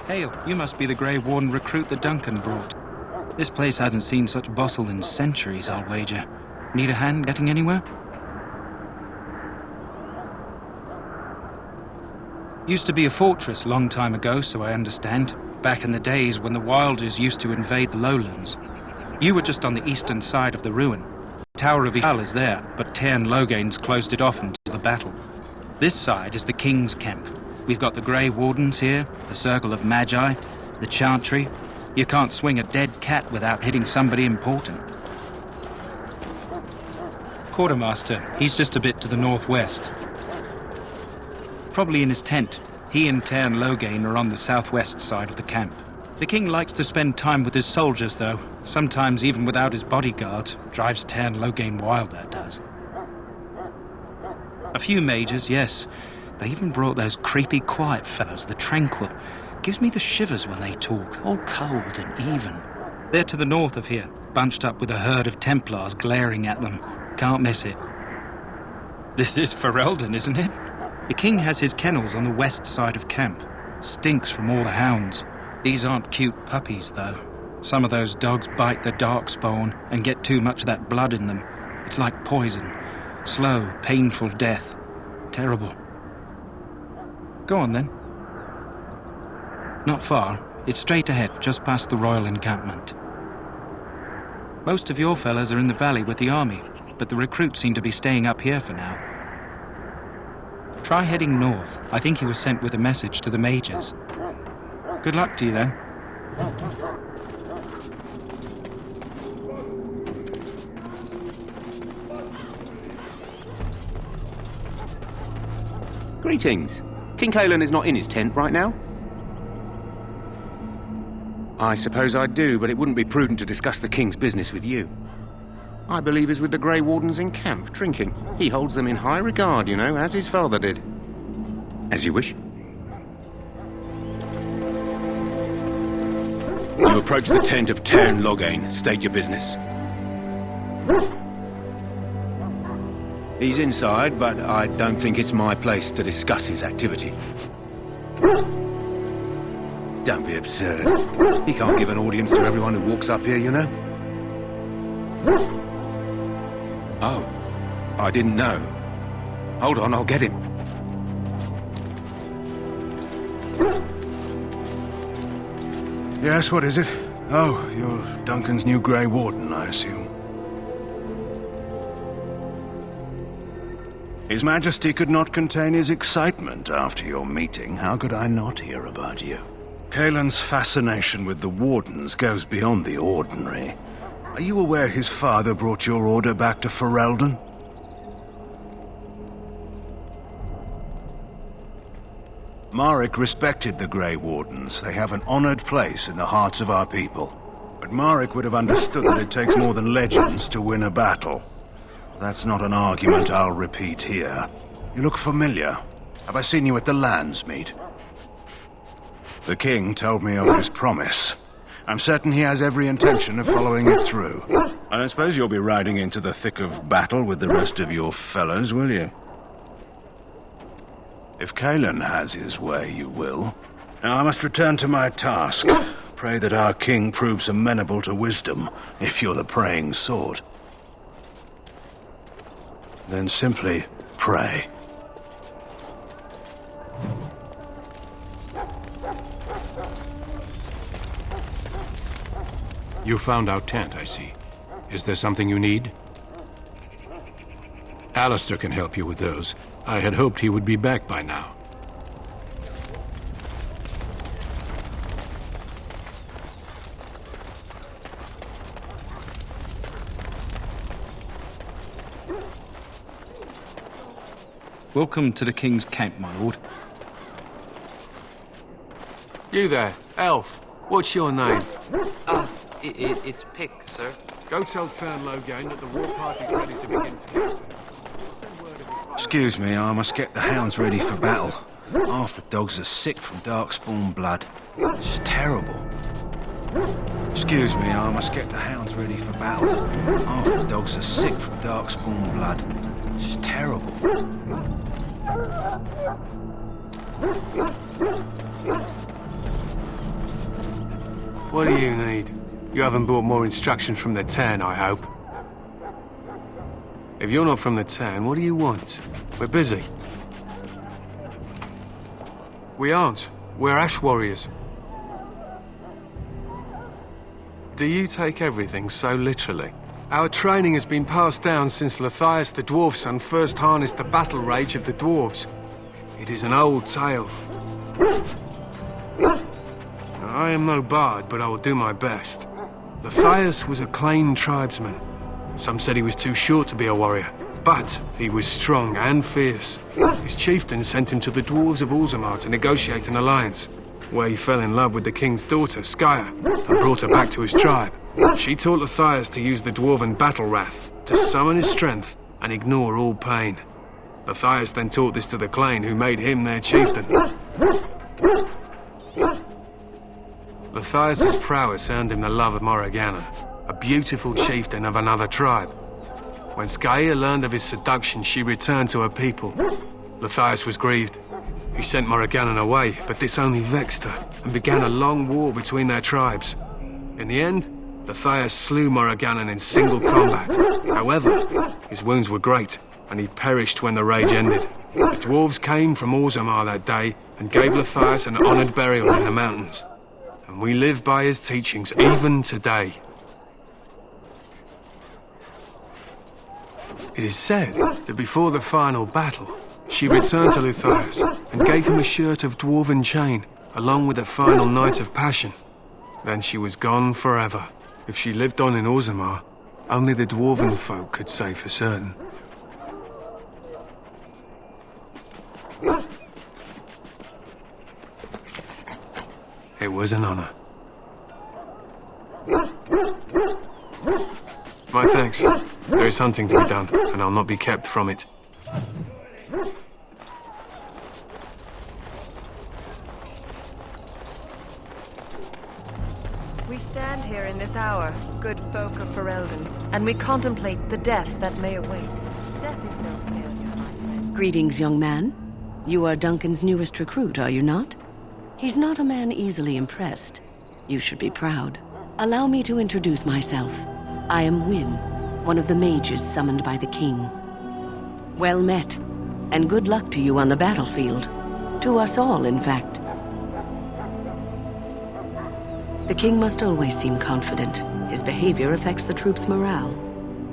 Hail, you must be the Grey Warden recruit that Duncan brought. This place hasn't seen such bustle in centuries, I'll wager. Need a hand getting anywhere? Used to be a fortress long time ago, so I understand. Back in the days when the Wilders used to invade the lowlands. You were just on the eastern side of the ruin. The Tower of Ishal is there, but Tairn Logain's closed it off until the battle. This side is the King's camp. We've got the Grey Wardens here, the Circle of Magi, the Chantry. You can't swing a dead cat without hitting somebody important. Quartermaster, he's just a bit to the northwest. Probably in his tent. He and Tairn Logain are on the southwest side of the camp. The King likes to spend time with his soldiers, though. Sometimes even without his bodyguard. Drives Tairn Logain wild, that does. A few mages, yes. They even brought those creepy quiet fellows, the Tranquil. Gives me the shivers when they talk, all cold and even. They're to the north of here, bunched up with a herd of Templars glaring at them. Can't miss it. This is Ferelden, isn't it? The King has his kennels on the west side of camp. Stinks from all the hounds. These aren't cute puppies, though. Some of those dogs bite the darkspawn and get too much of that blood in them. It's like poison. Slow, painful death. Terrible. Go on, then. Not far. It's straight ahead, just past the royal encampment. Most of your fellas are in the valley with the army, but the recruits seem to be staying up here for now. Try heading north. I think he was sent with a message to the mages. Good luck to you, then. Greetings. King Cailan is not in his tent right now? I suppose I do, but it wouldn't be prudent to discuss the King's business with you. I believe he's with the Grey Wardens in camp, drinking. He holds them in high regard, you know, as his father did. As you wish. You approach the tent of Tairn Logain. State your business. He's inside, but I don't think it's my place to discuss his activity. Don't be absurd. He can't give an audience to everyone who walks up here, you know. Oh, I didn't know. Hold on, I'll get him. Yes, what is it? Oh, you're Duncan's new Grey Warden, I assume. His Majesty could not contain his excitement after your meeting. How could I not hear about you? Cailan's fascination with the Wardens goes beyond the ordinary. Are you aware his father brought your order back to Ferelden? Marek respected the Grey Wardens. They have an honored place in the hearts of our people. But Marek would have understood that it takes more than legends to win a battle. That's not an argument I'll repeat here. You look familiar. Have I seen you at the Lands meet? The King told me of his promise. I'm certain he has every intention of following it through. I don't suppose you'll be riding into the thick of battle with the rest of your fellows, will you? If Cailan has his way, you will. Now I must return to my task. Pray that our king proves amenable to wisdom, if you're the praying sort. Then simply pray. You found our tent, I see. Is there something you need? Alistair can help you with those. I had hoped he would be back by now. Welcome to the King's camp, my lord. You there, elf. What's your name? It's Pick, sir. Go tell Tairn Logain that the war party's ready to begin scouting. Excuse me, I must get the hounds ready for battle. Half the dogs are sick from darkspawn blood. It's terrible. Excuse me, I must get the hounds ready for battle. Half the dogs are sick from darkspawn blood. It's terrible. What do you need? You haven't brought more instructions from the town, I hope. If you're not from the town, what do you want? We're busy. We aren't. We're Ash Warriors. Do you take everything so literally? Our training has been passed down since Lathias the Dwarf Son first harnessed the battle rage of the dwarves. It is an old tale. I am no bard, but I will do my best. Lathias was a claimed tribesman. Some said he was too short to be a warrior, but he was strong and fierce. His chieftain sent him to the dwarves of Orzammar to negotiate an alliance, where he fell in love with the king's daughter, Skya, and brought her back to his tribe. She taught Lathias to use the dwarven battle wrath to summon his strength and ignore all pain. Lathias then taught this to the Clane, who made him their chieftain. Lathias' prowess earned him the love of Morrigannon, a beautiful chieftain of another tribe. When Skya learned of his seduction, she returned to her people. Lathias was grieved. He sent Morrigannon away, but this only vexed her, and began a long war between their tribes. In the end, Lathias slew Morrigannon in single combat. However, his wounds were great, and he perished when the rage ended. The dwarves came from Orzammar that day, and gave Lathias an honoured burial in the mountains. And we live by his teachings, even today. It is said that before the final battle, she returned to Lathias and gave him a shirt of dwarven chain, along with a final night of passion. Then she was gone forever. If she lived on in Orzammar, only the dwarven folk could say for certain. It was an honor. My thanks. There is hunting to be done, and I'll not be kept from it. We stand here in this hour, good folk of Ferelden, and we contemplate the death that may await. Death is no failure, my friend. Greetings, young man. You are Duncan's newest recruit, are you not? He's not a man easily impressed. You should be proud. Allow me to introduce myself. I am Wynne, one of the mages summoned by the king. Well met, and good luck to you on the battlefield. To us all, in fact. The king must always seem confident. His behavior affects the troops' morale.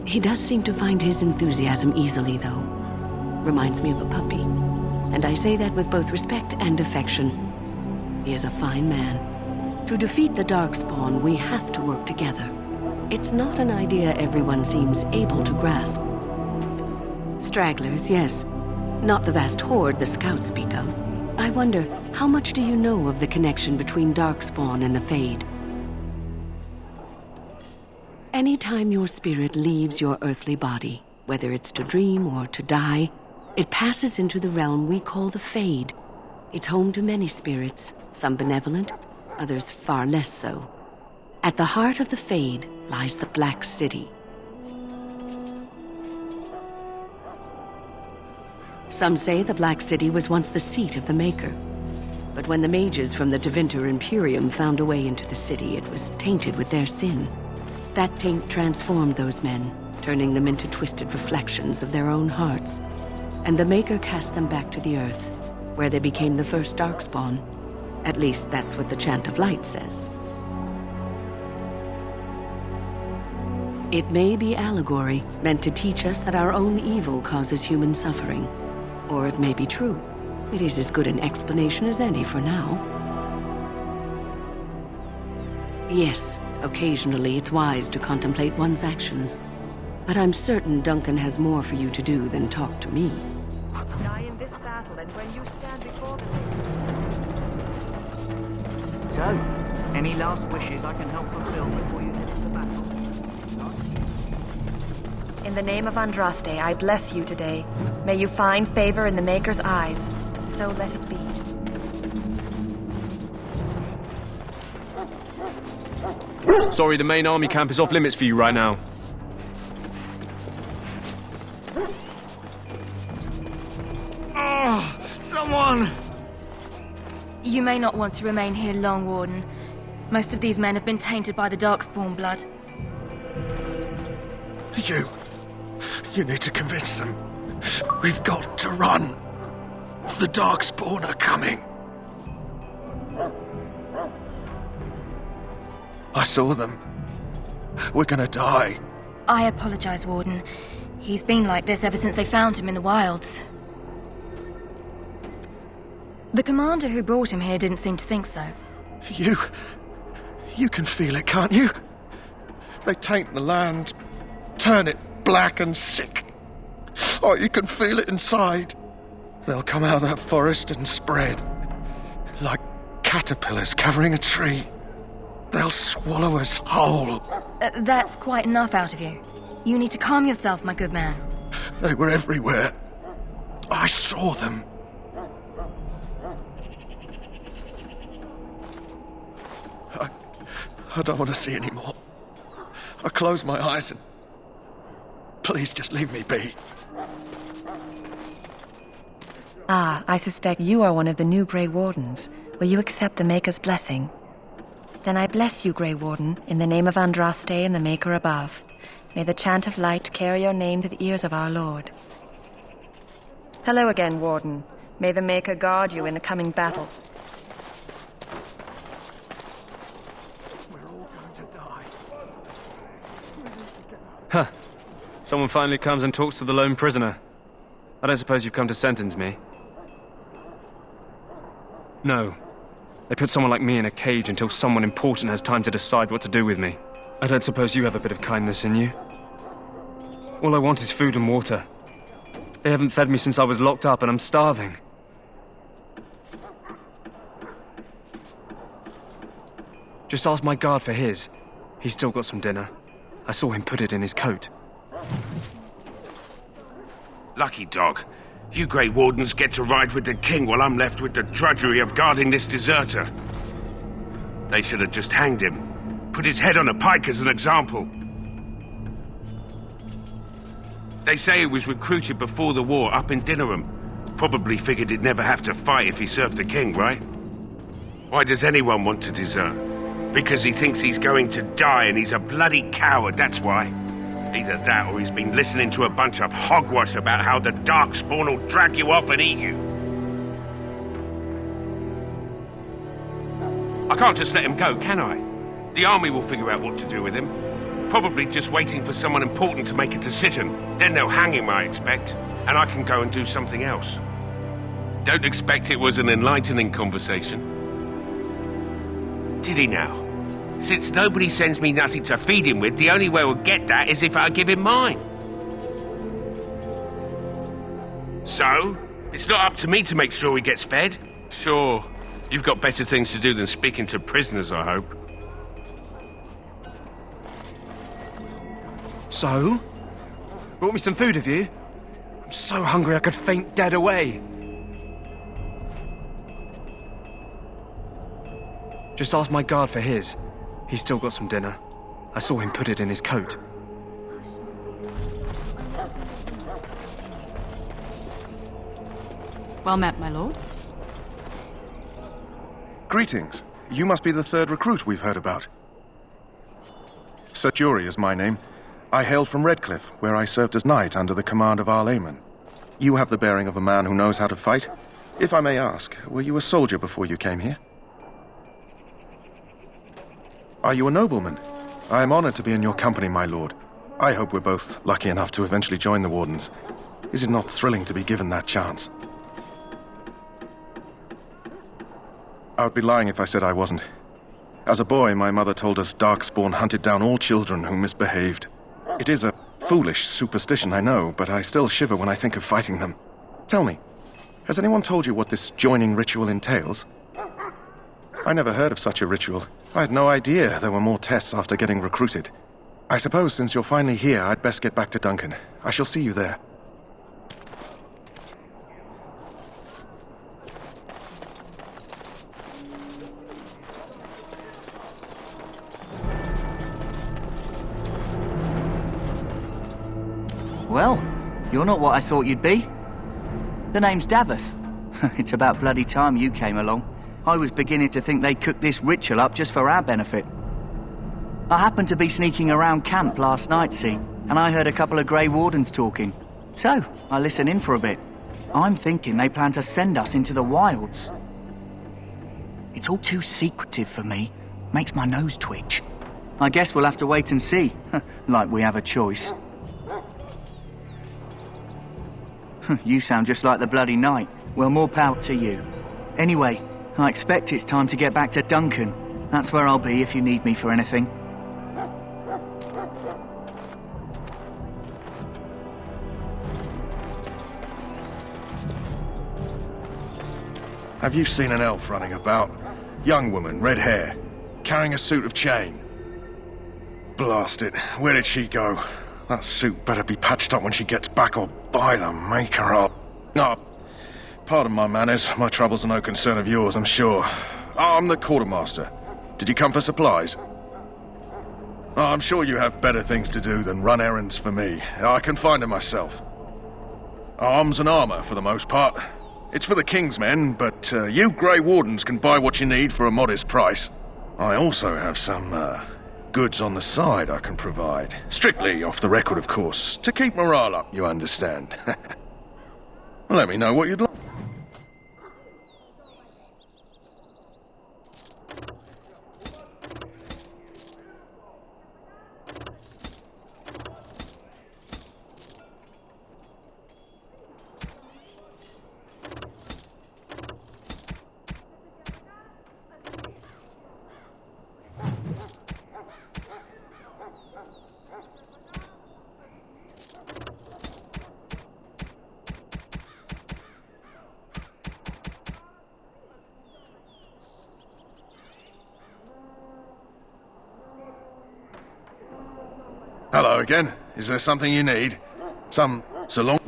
He does seem to find his enthusiasm easily, though. Reminds me of a puppy. And I say that with both respect and affection. He is a fine man. To defeat the darkspawn, we have to work together. It's not an idea everyone seems able to grasp. Stragglers, yes. Not the vast horde the scouts speak of. I wonder, how much do you know of the connection between darkspawn and the Fade? Anytime your spirit leaves your earthly body, whether it's to dream or to die, it passes into the realm we call the Fade. It's home to many spirits, some benevolent, others far less so. At the heart of the Fade lies the Black City. Some say the Black City was once the seat of the Maker. But when the mages from the Tevinter Imperium found a way into the city, it was tainted with their sin. That taint transformed those men, turning them into twisted reflections of their own hearts. And the Maker cast them back to the earth, where they became the first darkspawn. At least that's what the Chant of Light says. It may be allegory, meant to teach us that our own evil causes human suffering. Or it may be true. It is as good an explanation as any for now. Yes, occasionally it's wise to contemplate one's actions. But I'm certain Duncan has more for you to do than talk to me. Die in this battle, and when you stand before the So, any last wishes I can help fulfill before you head to the battle? In the name of Andraste, I bless you today. May you find favor in the Maker's eyes. So let it be. Sorry, the main army camp is off limits for you right now. Someone! You may not want to remain here long, Warden. Most of these men have been tainted by the darkspawn blood. You need to convince them. We've got to run. The darkspawn are coming. I saw them. We're gonna die. I apologize, Warden. He's been like this ever since they found him in the wilds. The commander who brought him here didn't seem to think so. You can feel it, can't you? They taint the land, turn it black and sick. Oh, you can feel it inside. They'll come out of that forest and spread. Like caterpillars covering a tree. They'll swallow us whole. That's quite enough out of you. You need to calm yourself, my good man. They were everywhere. I saw them. I don't want to see any more. I close my eyes and... Please just leave me be. Ah, I suspect you are one of the new Grey Wardens. Will you accept the Maker's blessing? Then I bless you, Grey Warden, in the name of Andraste and the Maker above. May the chant of light carry your name to the ears of our Lord. Hello again, Warden. May the Maker guard you in the coming battle. We're all going to die. Huh. Someone finally comes and talks to the lone prisoner. I don't suppose you've come to sentence me? No. They put someone like me in a cage until someone important has time to decide what to do with me. I don't suppose you have a bit of kindness in you? All I want is food and water. They haven't fed me since I was locked up and I'm starving. Just ask my guard for his. He's still got some dinner. I saw him put it in his coat. Lucky dog. You Grey Wardens get to ride with the king while I'm left with the drudgery of guarding this deserter. They should have just hanged him. Put his head on a pike as an example. They say he was recruited before the war up in Dinnerham. Probably figured he'd never have to fight if he served the king, right? Why does anyone want to desert? Because he thinks he's going to die and he's a bloody coward, that's why. Either that or he's been listening to a bunch of hogwash about how the darkspawn will drag you off and eat you. I can't just let him go, can I? The army will figure out what to do with him. Probably just waiting for someone important to make a decision. Then they'll hang him, I expect. And I can go and do something else. Don't expect it was an enlightening conversation. Did he now? Since nobody sends me nothing to feed him with, the only way we'll get that is if I give him mine. So, it's not up to me to make sure he gets fed. Sure, you've got better things to do than speaking to prisoners, I hope. So? Brought me some food, have you? I'm so hungry I could faint dead away. Just ask my guard for his. He's still got some dinner. I saw him put it in his coat. Well met, my lord. Greetings. You must be the third recruit we've heard about. Sir Jury is my name. I hail from Redcliffe, where I served as knight under the command of Arl Eamon. You have the bearing of a man who knows how to fight. If I may ask, were you a soldier before you came here? Are you a nobleman? I am honored to be in your company, my lord. I hope we're both lucky enough to eventually join the Wardens. Is it not thrilling to be given that chance? I would be lying if I said I wasn't. As a boy, my mother told us darkspawn hunted down all children who misbehaved. It is a foolish superstition, I know, but I still shiver when I think of fighting them. Tell me, has anyone told you what this joining ritual entails? I never heard of such a ritual. I had no idea there were more tests after getting recruited. I suppose since you're finally here, I'd best get back to Duncan. I shall see you there. Well, you're not what I thought you'd be. The name's Daveth. It's about bloody time you came along. I was beginning to think they cooked this ritual up just for our benefit. I happened to be sneaking around camp last night, see, and I heard a couple of Grey Wardens talking. So, I listened in for a bit. I'm thinking they plan to send us into the wilds. It's all too secretive for me. Makes my nose twitch. I guess we'll have to wait and see. Like we have a choice. You sound just like the bloody knight. Well, more power to you. Anyway, I expect it's time to get back to Duncan. That's where I'll be if you need me for anything. Have you seen an elf running about? Young woman, red hair, carrying a suit of chain. Blast it, where did she go? That suit better be patched up when she gets back, or by the maker up. Ah, pardon my manners. My troubles are no concern of yours, I'm sure. I'm the quartermaster. Did you come for supplies? I'm sure you have better things to do than run errands for me. I can find them myself. Arms and armor, for the most part. It's for the King's men, but you Grey Wardens can buy what you need for a modest price. I also have some goods on the side I can provide. Strictly off the record, of course. To keep morale up, you understand. Let me know what you'd like. Hello again. Is there something you need? So long.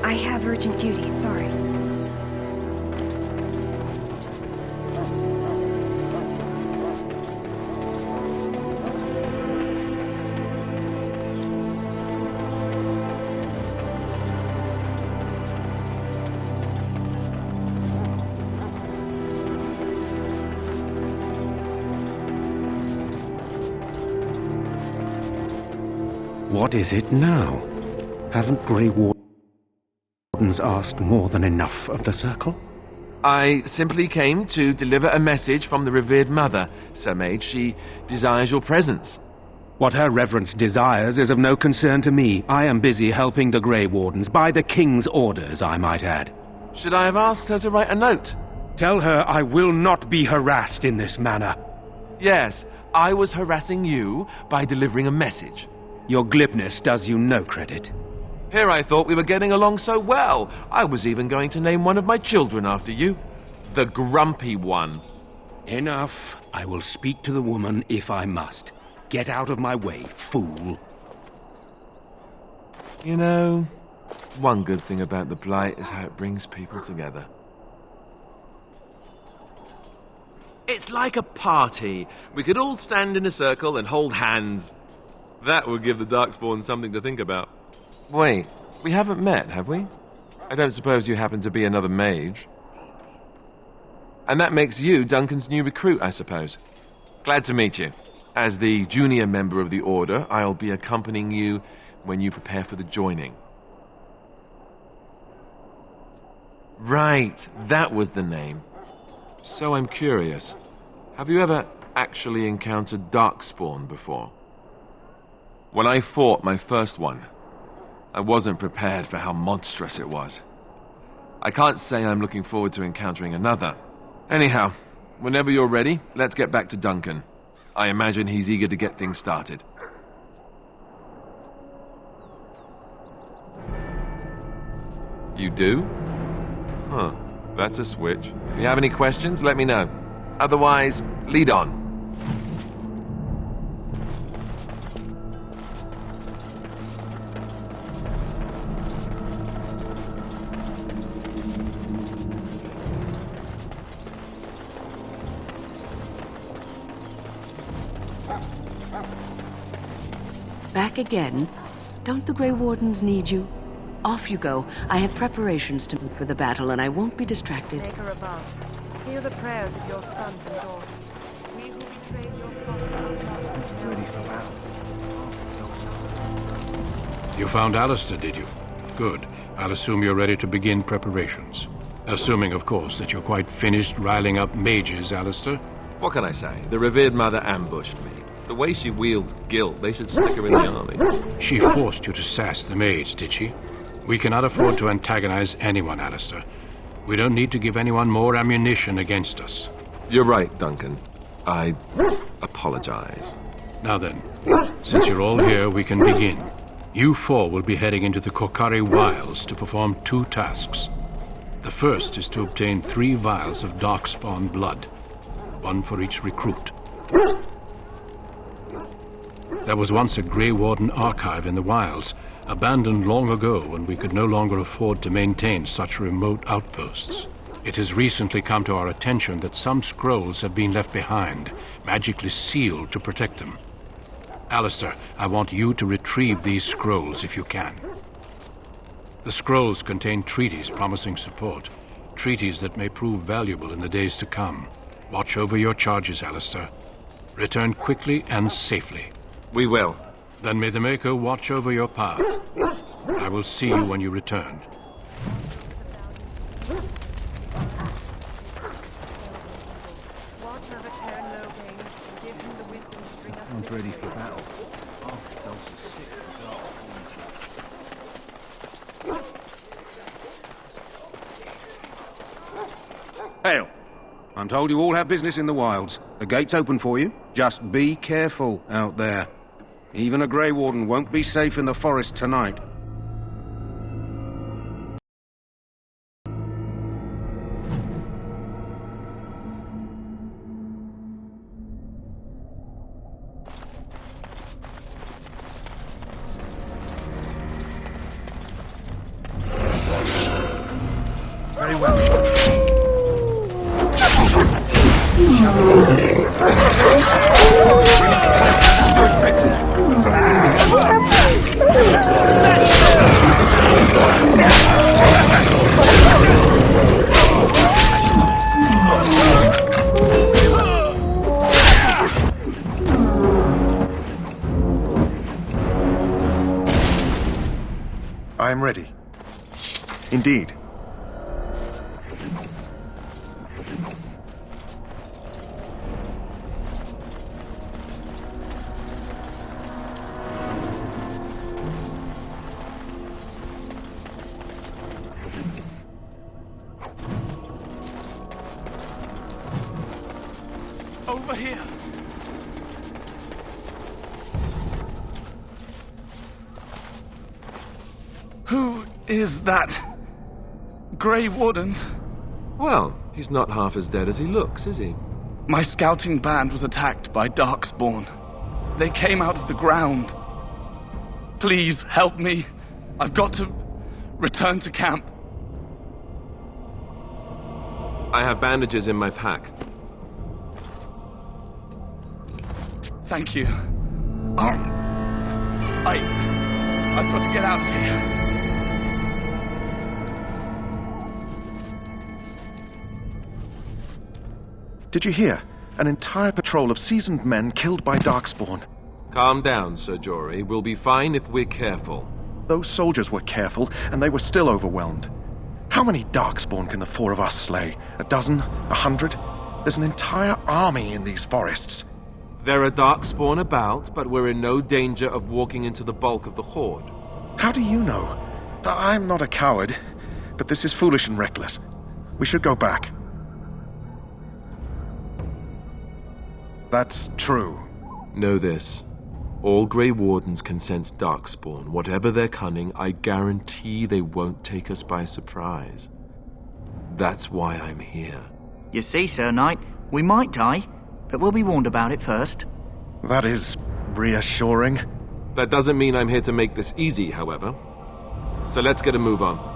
I have urgent duties, sorry. What is it now? Haven't Grey Wardens asked more than enough of the Circle? I simply came to deliver a message from the revered mother, Sir Mage. She desires your presence. What her reverence desires is of no concern to me. I am busy helping the Grey Wardens, by the King's orders, I might add. Should I have asked her to write a note? Tell her I will not be harassed in this manner. Yes, I was harassing you by delivering a message. Your glibness does you no credit. Here I thought we were getting along so well. I was even going to name one of my children after you. The Grumpy One. Enough. I will speak to the woman if I must. Get out of my way, fool. You know, one good thing about the Blight is how it brings people together. It's like a party. We could all stand in a circle and hold hands. That would give the Darkspawn something to think about. Wait, we haven't met, have we? I don't suppose you happen to be another mage. And that makes you Duncan's new recruit, I suppose. Glad to meet you. As the junior member of the Order, I'll be accompanying you when you prepare for the joining. Right, that was the name. So I'm curious. Have you ever actually encountered Darkspawn before? When I fought my first one, I wasn't prepared for how monstrous it was. I can't say I'm looking forward to encountering another. Anyhow, whenever you're ready, let's get back to Duncan. I imagine he's eager to get things started. You do? Huh. That's a switch. If you have any questions, let me know. Otherwise, lead on. Back again? Don't the Grey Wardens need you? Off you go. I have preparations to make for the battle, and I won't be distracted. Maker above, hear the prayers of your sons and daughters. We who betrayed your promise. Ready for battle. You found Alistair, did you? Good. I'll assume you're ready to begin preparations. Assuming, of course, that you're quite finished riling up mages, Alistair. What can I say? The revered mother ambushed me. The way she wields guilt, they should stick her in the army. She forced you to sass the maids, did she? We cannot afford to antagonize anyone, Alistair. We don't need to give anyone more ammunition against us. You're right, Duncan. I apologize. Now then, since you're all here, we can begin. You four will be heading into the Kokari Wilds to perform 2 tasks. The first is to obtain 3 vials of darkspawn blood, 1 for each recruit. There was once a Grey Warden archive in the wilds, abandoned long ago when we could no longer afford to maintain such remote outposts. It has recently come to our attention that some scrolls have been left behind, magically sealed to protect them. Alistair, I want you to retrieve these scrolls if you can. The scrolls contain treaties promising support, treaties that may prove valuable in the days to come. Watch over your charges, Alistair. Return quickly and safely. We will. Then may the Maker watch over your path. I will see you when you return. Everyone's ready for battle. Hail. I'm told you all have business in the wilds. The gate's open for you. Just be careful out there. Even a Grey Warden won't be safe in the forest tonight. Very well. I am ready. Indeed. Over here. Who is that? Grey Wardens? Well, he's not half as dead as he looks, is he? My scouting band was attacked by darkspawn. They came out of the ground. Please help me. I've got to return to camp. I have bandages in my pack. Thank you. I've got to get out of here. Did you hear? An entire patrol of seasoned men killed by darkspawn. Calm down, Sir Jory. We'll be fine if we're careful. Those soldiers were careful, and they were still overwhelmed. How many darkspawn can the 4 of us slay? 12? 100? There's an entire army in these forests. There are darkspawn about, but we're in no danger of walking into the bulk of the horde. How do you know? I'm not a coward, but this is foolish and reckless. We should go back. That's true. Know this. All Grey Wardens can sense darkspawn. Whatever their cunning, I guarantee they won't take us by surprise. That's why I'm here. You see, Sir Knight, we might die, but we'll be warned about it first. That is reassuring. That doesn't mean I'm here to make this easy, however. So let's get a move on.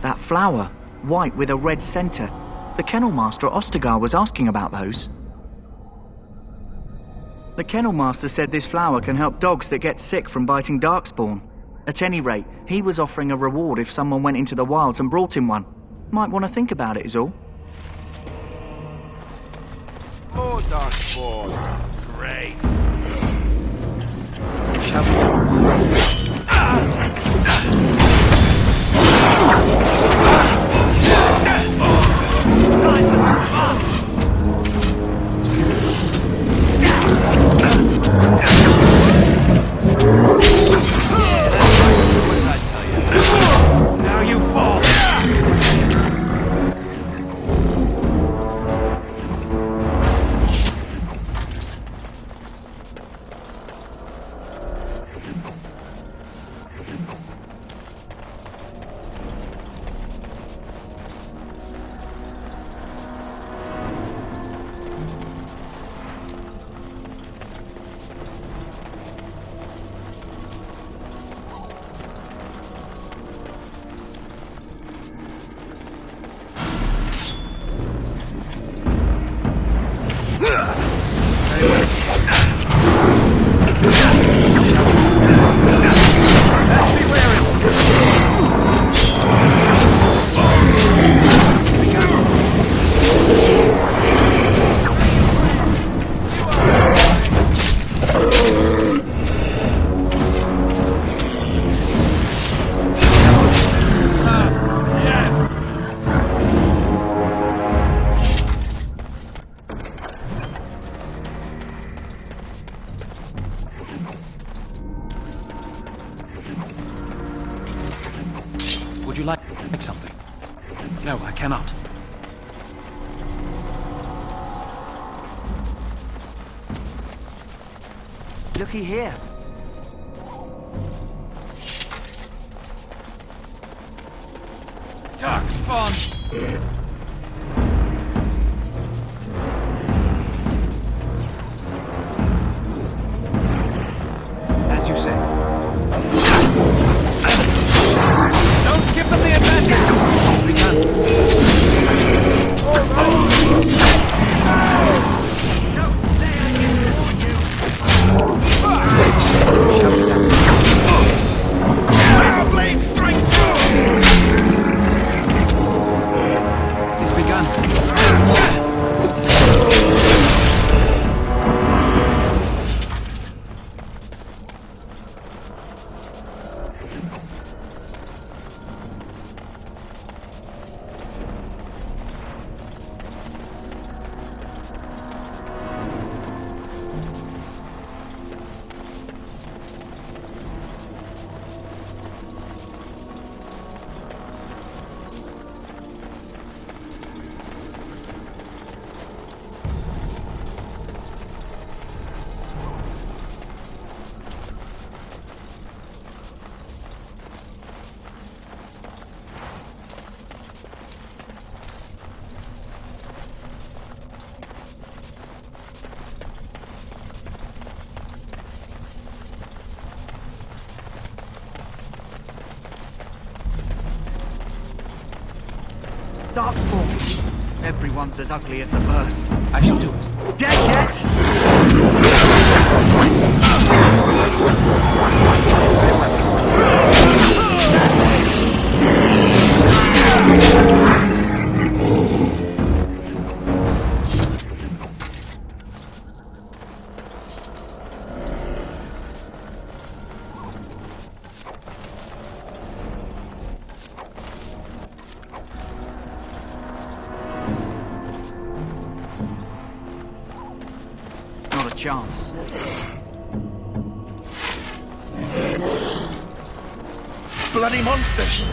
That flower, white with a red centre. The kennel master at Ostagar was asking about those. The kennel master said this flower can help dogs that get sick from biting darkspawn. At any rate, he was offering a reward if someone went into the wilds and brought him one. Might want to think about it is all. More darkspawn. Great. Shall we go? Now you fall! Would you like something? No, I cannot. Looky here. Darkspawn! As you say. Don't give them the advantage! Blade strike! It is begun. Darkspawn. Everyone's as ugly as the first. I shall do it. Dead yet? Not a chance. Bloody monsters!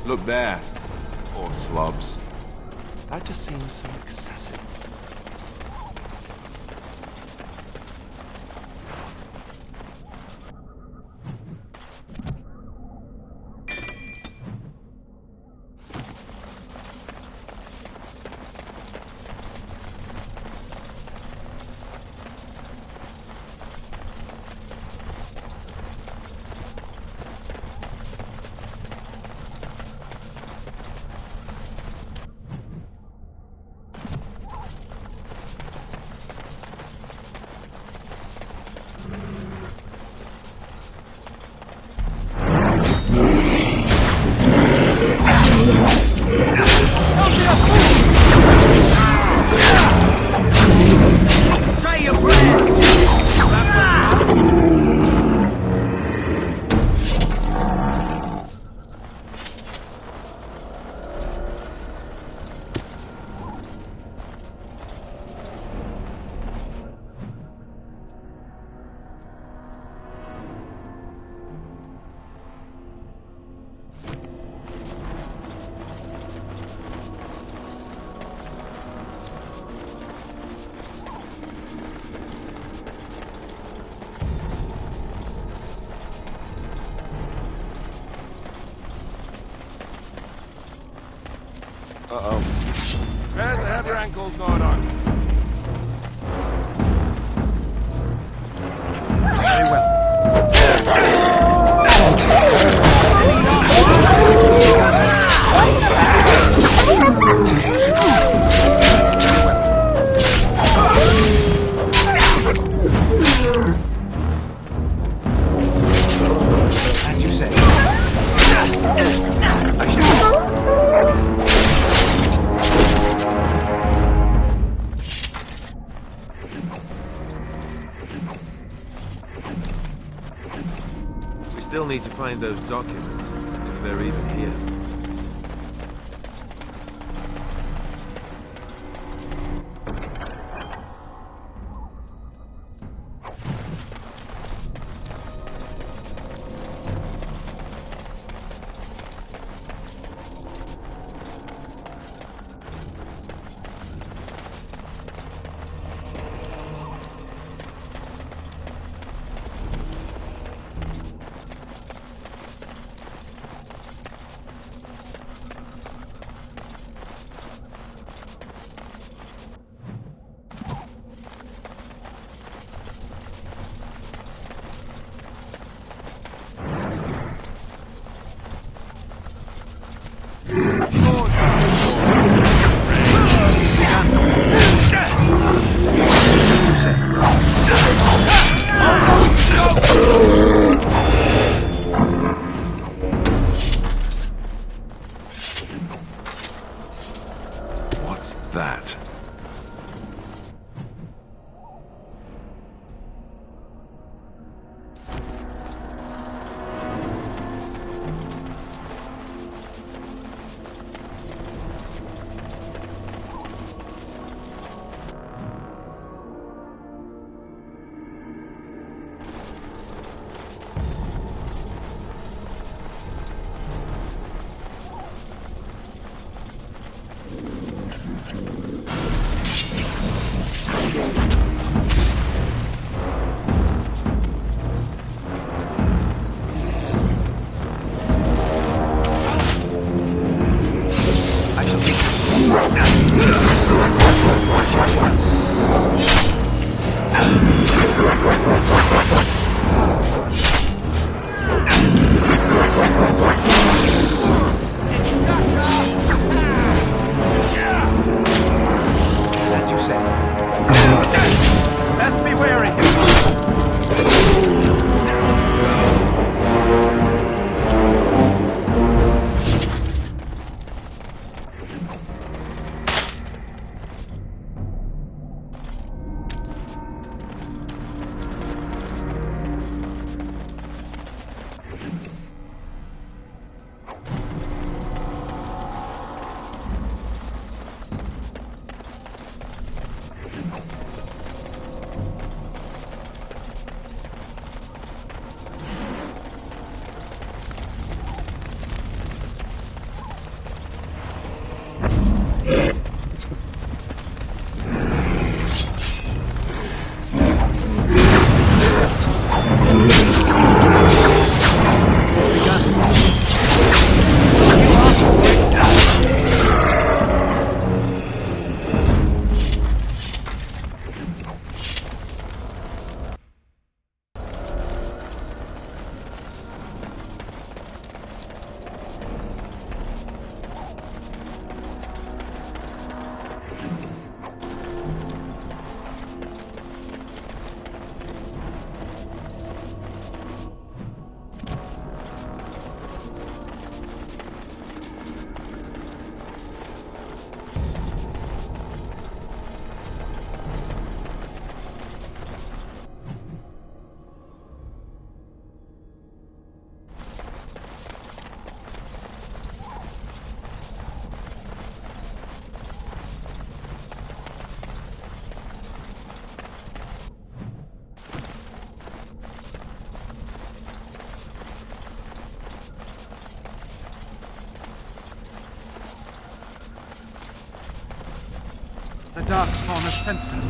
Look there. Poor slobs. That just seems so excessive. Uh-oh. Bears, I have your ankles going on. Very well. As you say. We still need to find those documents, if they're even here. That's it. Best be wary. The darkspawn has sensed us.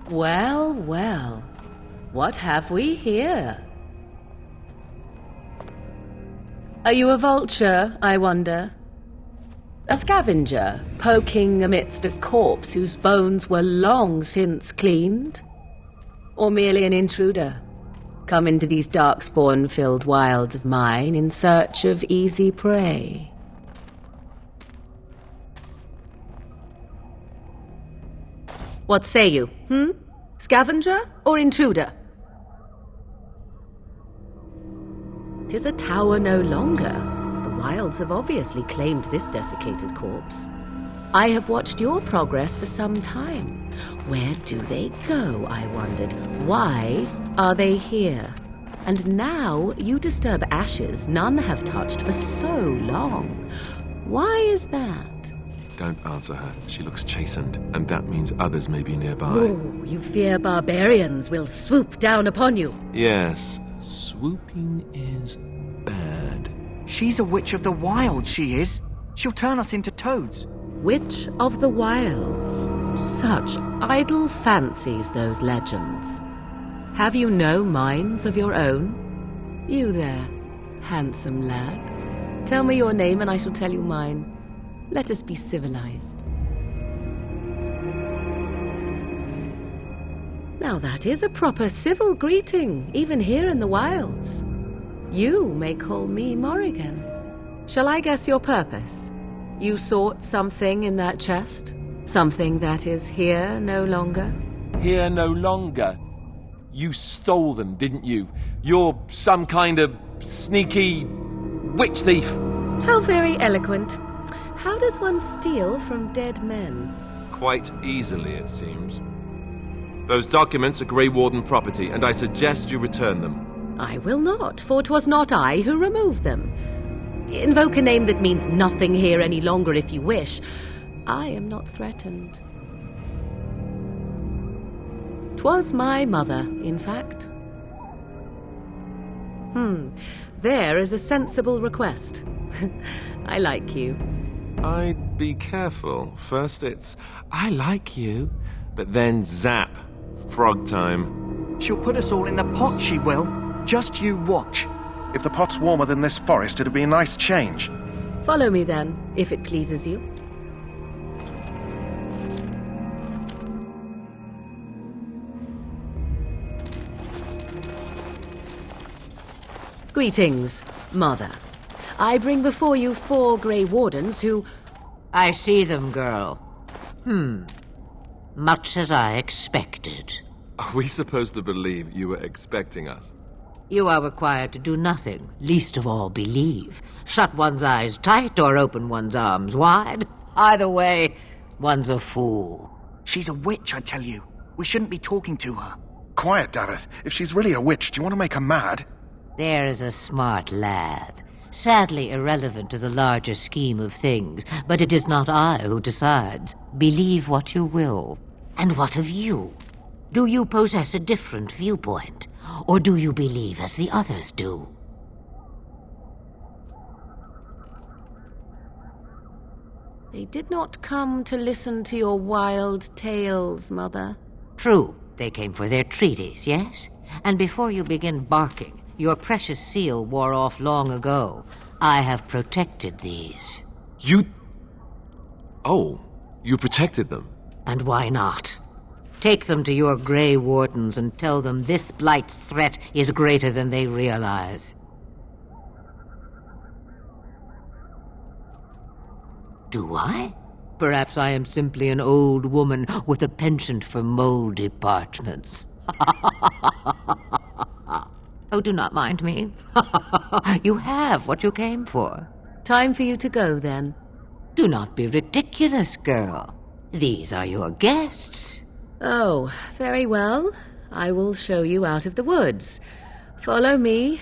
Well, well. What have we here? Are you a vulture, I wonder? A scavenger, poking amidst a corpse whose bones were long since cleaned? Or merely an intruder, come into these darkspawn-filled wilds of mine in search of easy prey? What say you, Scavenger or intruder? 'Tis a tower no longer. The wilds have obviously claimed this desiccated corpse. I have watched your progress for some time. Where do they go, I wondered? Why are they here? And now you disturb ashes none have touched for so long. Why is that? Don't answer her. She looks chastened, and that means others may be nearby. Oh, you fear barbarians will swoop down upon you. Yes, swooping is bad. She's a witch of the wild, she is. She'll turn us into toads. Witch of the wilds. Such idle fancies, those legends. Have you no minds of your own? You there, handsome lad. Tell me your name and I shall tell you mine. Let us be civilized. Now that is a proper civil greeting, even here in the wilds. You may call me Morrigan. Shall I guess your purpose? You sought something in that chest? Something that is here no longer? Here no longer? You stole them, didn't you? You're some kind of sneaky witch thief. How very eloquent. How does one steal from dead men? Quite easily, it seems. Those documents are Grey Warden property, and I suggest you return them. I will not, for 'twas not I who removed them. Invoke a name that means nothing here any longer if you wish. I am not threatened. 'Twas my mother, in fact. There is a sensible request. I like you. I'd be careful. First it's, I like you, but then zap. Frog time. She'll put us all in the pot, she will. Just you watch. If the pot's warmer than this forest, it'd be a nice change. Follow me then, if it pleases you. Greetings, Mother. I bring before you 4 Grey Wardens who... I see them, girl. Much as I expected. Are we supposed to believe you were expecting us? You are required to do nothing, least of all believe. Shut one's eyes tight or open one's arms wide. Either way, one's a fool. She's a witch, I tell you. We shouldn't be talking to her. Quiet, Davith. If she's really a witch, do you want to make her mad? There is a smart lad. Sadly irrelevant to the larger scheme of things, but it is not I who decides. Believe what you will. And what of you? Do you possess a different viewpoint? Or do you believe as the others do? They did not come to listen to your wild tales, Mother. True, they came for their treaties, yes? And before you begin barking, your precious seal wore off long ago. I have protected these. You... Oh, you protected them? And why not? Take them to your Grey Wardens and tell them this blight's threat is greater than they realize. Do I? Perhaps I am simply an old woman with a penchant for mole departments. Oh, do not mind me. You have what you came for. Time for you to go, then. Do not be ridiculous, girl. These are your guests. Oh, very well. I will show you out of the woods. Follow me,